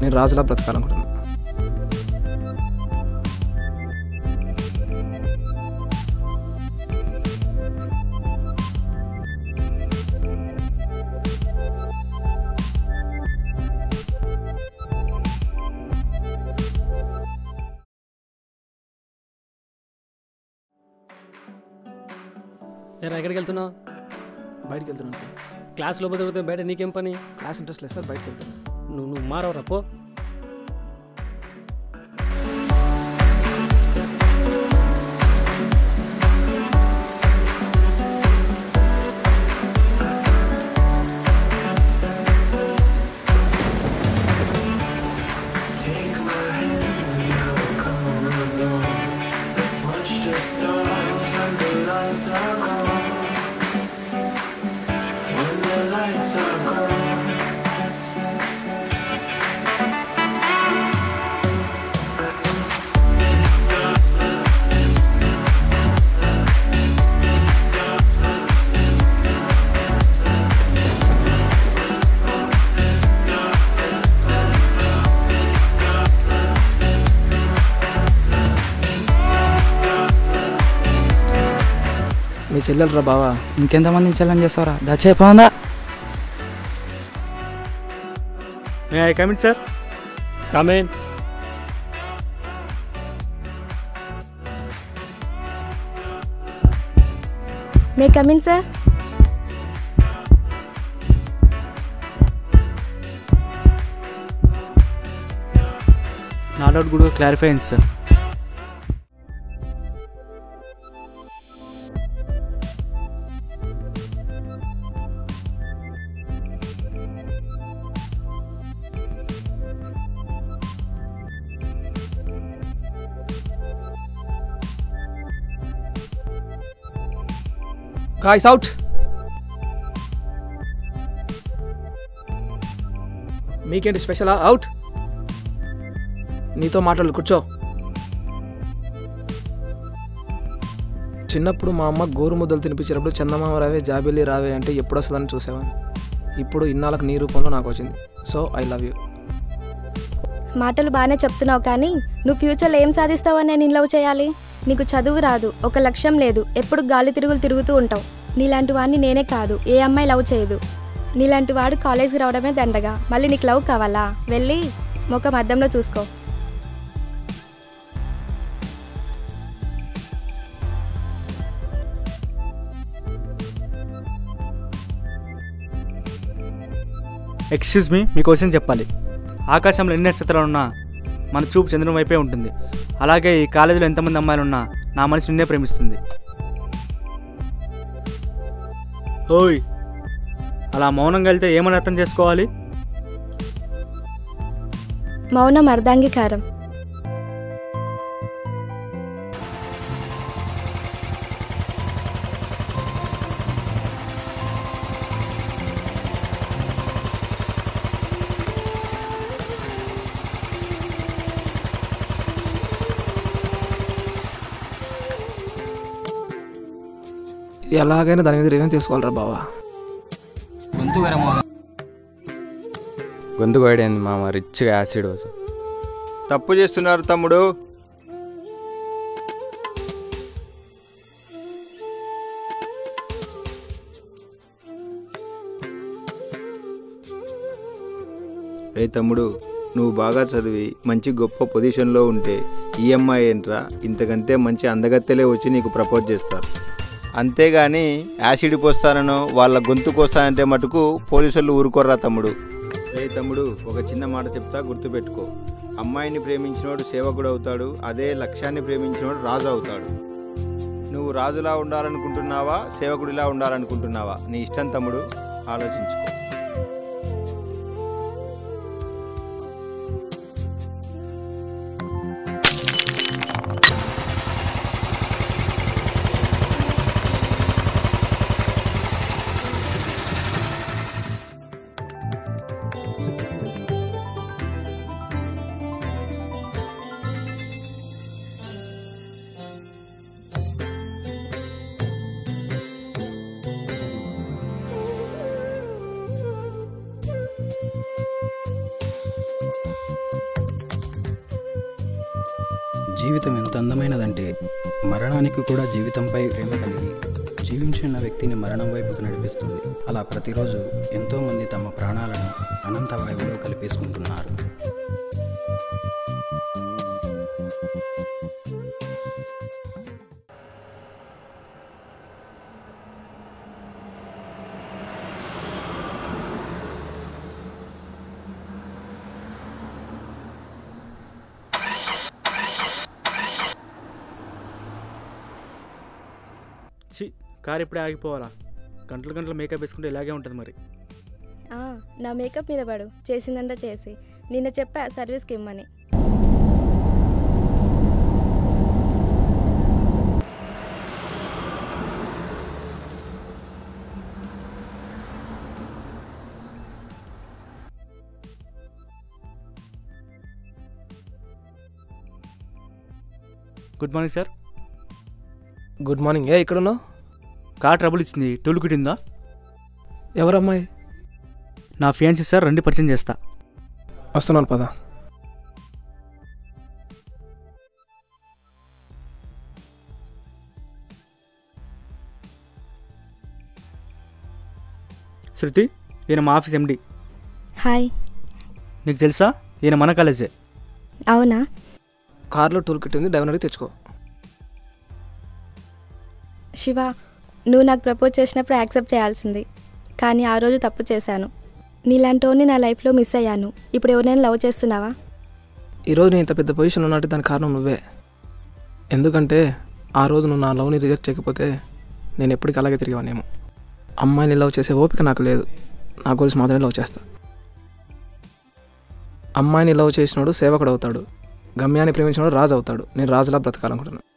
నేను రాజులా బ్రతకాలనుకుంటున్నాను. ఎక్కడికి వెళ్తున్నావు? బయటికి వెళ్తున్నాను సార్. క్లాస్ లోపల తిరిగితే బయట నీకేం పని? క్లాస్ ఇంట్రెస్ట్ లేదు సార్, బయటకు వెళ్తాను. నువ్వు మారవరా పో. మీ చెల్లెలరా బావా? ఇంకెంతమంది చెల్లెని చేస్తారా? దచ్చేపోందా? May I come in sir? Come in. May come in sir? నా డౌట్ కూడా క్లారిఫై అయింది సార్. Guys out. మీకేంటి స్పెషలా? అవుట్. నీతో మాట్లాడు, కూర్చో. చిన్నప్పుడు మా అమ్మ గోరు ముద్దలు తినిపించేటప్పుడు చందమామ రావే జాబిల్లి రావే అంటే ఎప్పుడు వస్తుందని చూసేవాడిని. ఇప్పుడు ఇన్నాళ్ళకి నీ రూపంలో నాకు వచ్చింది. So I love you. మాటలు బాగానే చెప్తున్నావు, కానీ నువ్వు ఫ్యూచర్లో ఏం సాధిస్తావని నేను లవ్ చేయాలి? నీకు చదువు రాదు, ఒక లక్ష్యం లేదు, ఎప్పుడు గాలి తిరుగులు తిరుగుతూ ఉంటావు. నీలాంటి వాడిని నేనే కాదు, ఏ అమ్మాయి లవ్ చేయదు. నీలాంటి వాడు కాలేజ్కి రావడమే దండగా, మళ్ళీ నీకు లవ్ కావాలా? వెళ్ళి ముఖం అద్దంలో చూసుకో. ఎక్స్క్యూజ్ మీ, మీ క్వశ్చన్ చెప్పాలి. ఆకాశంలో ఎన్ని నక్షత్రాలు ఉన్నా మన చూపు చంద్రుని వైపే ఉంటుంది. అలాగే ఈ కాలేజీలో ఎంతమంది అమ్మాయిలు ఉన్నా నా మనసు నిన్నే ప్రేమిస్తుంది. ఓయ్, అలా మౌనంగా వెళ్తే ఏమని అర్థం చేసుకోవాలి? మౌనం అర్ధాంగీకారం. ఎలాగైనా దాని మీద రివ్యూ తీసుకోవాలరా బావా. గొంతు కోయడేంది మామ, రిచ్గా యాసిడ్ వస్తుంది. తప్పు చేస్తున్నారు తమ్ముడు. రే తమ్ముడు, నువ్వు బాగా చదివి మంచి గొప్ప పొజిషన్లో ఉంటే ఈఎంఐ ఏంట్రా, ఇంతకంటే మంచి అందగత్తెలే వచ్చి నీకు ప్రపోజ్ చేస్తారు. అంతేగాని యాసిడ్ పోస్తానో వాళ్ళ గొంతు కోస్తానంటే మటుకు పోలీసులు ఊరుకోర్రా తమ్ముడు. రే తమ్ముడు, ఒక చిన్న మాట చెప్తా, గుర్తుపెట్టుకో. అమ్మాయిని ప్రేమించినోడు సేవకుడు అవుతాడు, అదే లక్ష్యాన్ని ప్రేమించినోడు రాజు అవుతాడు. నువ్వు రాజులా ఉండాలనుకుంటున్నావా, సేవకుడిలా ఉండాలనుకుంటున్నావా? నీ ఇష్టం తమ్ముడు, ఆలోచించుకో. జీవితం ఎంత అందమైనదంటే మరణానికి కూడా జీవితంపై ప్రేమ కలిగి జీవించిన వ్యక్తిని మరణం వైపుకు నడిపిస్తుంది. అలా ప్రతిరోజు ఎంతోమంది తమ ప్రాణాలను అనంత వాయువులో కలిపేసుకుంటున్నారు. కార్ ఇప్పుడే ఆగిపోవాలా? గంటలు గంటలు మేకప్ వేసుకుంటే ఇలాగే ఉంటుంది మరి. నా మేకప్ మీద పడు, చేసిందంతా చేసి. నిన్న చెప్పా సర్వీస్కి ఇమ్మని. Good morning sir. Good morning. ఇక్కడున్నావు? కార్ ట్రబుల్ ఇచ్చింది, టూల్ కిట్ ఉందా? ఎవరమ్మాయి? నా ఫియాన్సీ సార్, రండి పరిచయం చేస్తా. వస్తున్నాను పద. శృతి, ఈయన మా ఆఫీస్ ఎండి. హాయ్. నీకు తెలుసా? ఈయన మన కాలేజే. అవునా? కార్లో టూల్ కిట్ ఉంది, డ్రైవర్ తెచ్చుకో. శివ, నువ్వు నాకు ప్రపోజ్ చేసినప్పుడు యాక్సెప్ట్ చేయాల్సింది, కానీ ఆ రోజు తప్పు చేశాను. నీలాంటోని నా లైఫ్లో మిస్ అయ్యాను. ఇప్పుడు ఎవరైనా లవ్ చేస్తున్నావా? ఈరోజు నేను ఇంత పెద్ద పొజిషన్ ఉన్నట్టు దానికి కారణం నువ్వే. ఎందుకంటే ఆ రోజు నువ్వు నా లవ్ని రిజెక్ట్ చేయకపోతే నేను ఎప్పటికీ అలాగే తిరిగానేమో. అమ్మాయిని లవ్ చేసే ఓపిక నాకు లేదు. నా గోల్స్ మాత్రమే లవ్ చేస్తా. అమ్మాయిని లవ్ చేసినోడు సేవకుడు అవుతాడు, గమ్యాన్ని ప్రేమించినోడు రాజు అవుతాడు. నేను రాజులా బ్రతకాలనుకుంటున్నాను.